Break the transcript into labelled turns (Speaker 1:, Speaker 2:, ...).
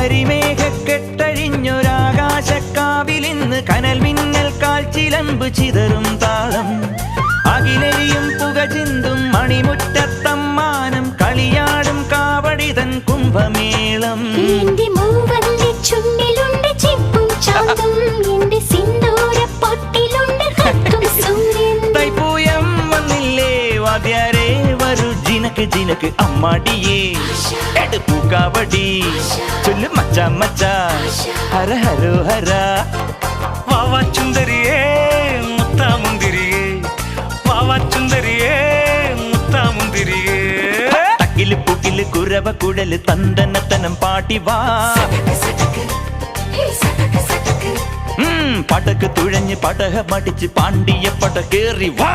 Speaker 1: കരിമേഘക്കെട്ടഴിഞ്ഞൊരാകാശക്കാവിലിന്ന് കനൽ മിന്നൽ കാൽച്ചിലമ്പ് ചിതറും താളം അകിലരിയും പുക ചിന്തും മണിമുറ്റത്തമ്മാനം കളിയാടും കാവടിതൻ കുംഭമേളം തൈപ്പൂയം വന്നില്ലേ വാദ്യാരേ വരൂ ജിനക്ക് ജിനക്ക് അമ്മാടിയേ എടുപ്പൂ കാവടി ചൊല്ലു മച്ചാ മച്ചാ ഹര ഹരോ ഹര
Speaker 2: വാവാ ചുന്ദരിയേ മുത്താമുന്തിരിയേ വാവാ ചുന്ദരിയേ മുത്താമുന്തിരിയേ
Speaker 1: തക്കില് പുക്കില് കുരവ കുഴല് തന്തനത്തനം പാട്ടി വാ പടക്ക് തുഴഞ്ഞ് പടക മടിച്ച് പാണ്ടിയ പട കേറി വാ